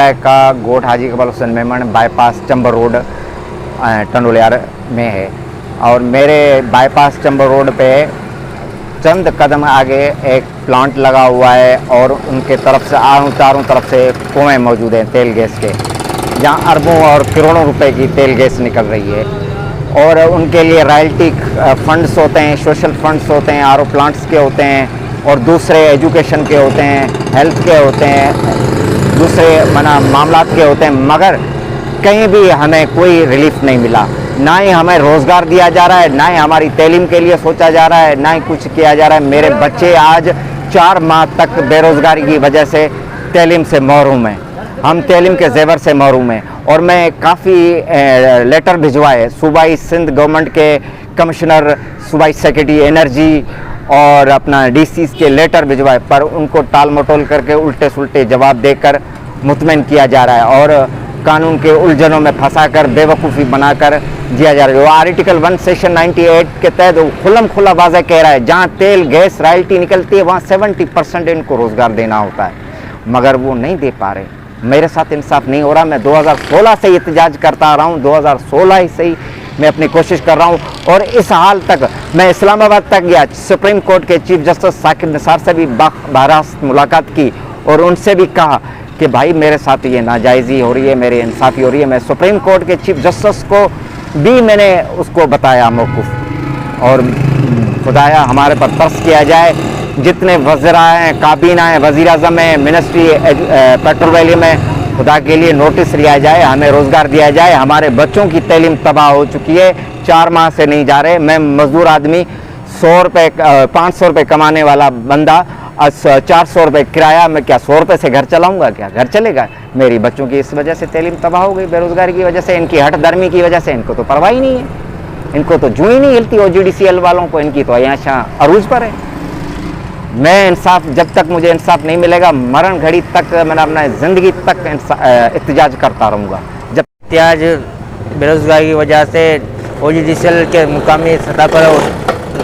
Flag का Goth Haji Kabal Hussain Memon bypass Chambar road Tando Allahyar में है। और मेरे बाईपास चंबर रोड पे चंद कदम आगे एक प्लांट लगा हुआ है और उनके तरफ से चारों तरफ से कुएँ मौजूद हैं तेल गैस के, जहाँ अरबों और करोड़ों रुपए की तेल गैस निकल रही है। और उनके लिए रॉयल्टी फंड्स होते हैं, सोशल फंड्स होते हैं, आरओ प्लांट्स के होते हैं और दूसरे एजुकेशन के होते हैं, हेल्थ के होते हैं, दूसरे मामलात के होते हैं, मगर कहीं भी हमें कोई रिलीफ नहीं मिला। ना ही हमें रोज़गार दिया जा रहा है, ना ही हमारी तालीम के लिए सोचा जा रहा है, ना ही कुछ किया जा रहा है। मेरे बच्चे आज 4 माह तक बेरोज़गारी की वजह से तालीम से महरूम हैं, हम तालीम के जेवर से महरूम हैं। और मैं काफ़ी लेटर भिजवाए सूबाई सिंध गवर्नमेंट के कमिश्नर, सूबाई सेक्रेटरी एनर्जी और अपना डीसीज के लेटर भिजवाए, पर उनको टाल मटोल करके उल्टे सुल्टे जवाब देकर मुतमईन किया जा रहा है और कानून के उलझनों में फंसाकर बेवकूफ़ी बनाकर दिया जा रहा है। वो आर्टिकल 1 सेक्शन 98 के तहत खुल्लम खुल्ला वाज़ह कह रहा है, जहाँ तेल गैस रॉयल्टी निकलती है वहाँ 70% इनको रोज़गार देना होता है, मगर वो नहीं दे पा रहे। मेरे साथ इंसाफ नहीं हो रहा। मैं 2016 से एहतजाज करता आ रहा हूँ, 2016 से ही मैं अपनी कोशिश कर रहा हूँ और इस हाल तक मैं इस्लामाबाद तक गया, सुप्रीम कोर्ट के चीफ जस्टिस साकिब निसार से भी बारास्त मुलाकात की और उनसे भी कहा कि भाई मेरे साथ ये नाजायज़ी हो रही है, मेरी इंसाफ़ी हो रही है। मैं सुप्रीम कोर्ट के चीफ जस्टिस को भी मैंने उसको बताया मौक़िफ़, और खुदाया हमारे पर तरस किया जाए। जितने वज़रा हैं, काबीना हैं, वज़ीर आज़म हैं, मिनिस्ट्री पेट्रोलियम में, खुदा के लिए नोटिस लिया जाए, हमें रोज़गार दिया जाए। हमारे बच्चों की तालीम तबाह हो चुकी है, 4 माह से नहीं जा रहे। मैं मज़दूर आदमी 100 रुपये 500 रुपये कमाने वाला बंदा 400 रुपये किराया, मैं क्या 100 रुपये से घर चलाऊंगा? क्या घर चलेगा? मेरी बच्चों की इस वजह से तालीम तबाह हो गई, बेरोज़गारी की वजह से, इनकी हट दर्मी की वजह से। इनको तो परवाह ही नहीं है, इनको तो जूँ ही नहीं हिलती। OGDCL वालों को इनकी तो यहाँ अरूज पर है। मैं इंसाफ, जब तक मुझे इंसाफ नहीं मिलेगा, मरण घड़ी तक मैंने अपना ज़िंदगी तक एहतजाज करता रहूँगा। जब एहतजाज बेरोज़गारी की वजह से OGDCL के मुकामी सतह पर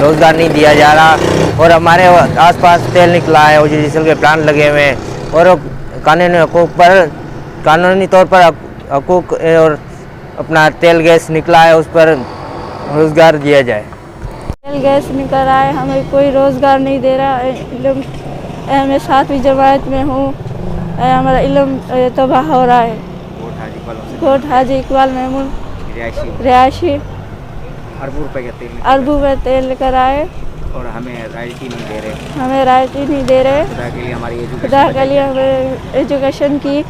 रोज़गार नहीं दिया जा रहा और हमारे आसपास तेल निकला है, OGDCL के प्लांट लगे हुए हैं और कानूनी हकूक़ पर, कानूनी तौर पर हकूक़ और अपना तेल गैस निकला है, उस पर रोज़गार दिया जाए। तेल गैस निकल रहा है, हमें कोई रोज़गार नहीं दे रहा है। मैं 7वीं जमात में हूँ, हमारा इल्म तबाह हो रहा है। गोठ हाजी इकबाल मेमन रिहायशी अरबों में तेल लेकर आए और हमें रॉयल्टी नहीं दे रहे, हमें रॉयल्टी नहीं दे रहे। खुदा के लिए हमारी खुदा के लिए हमें एजुकेशन की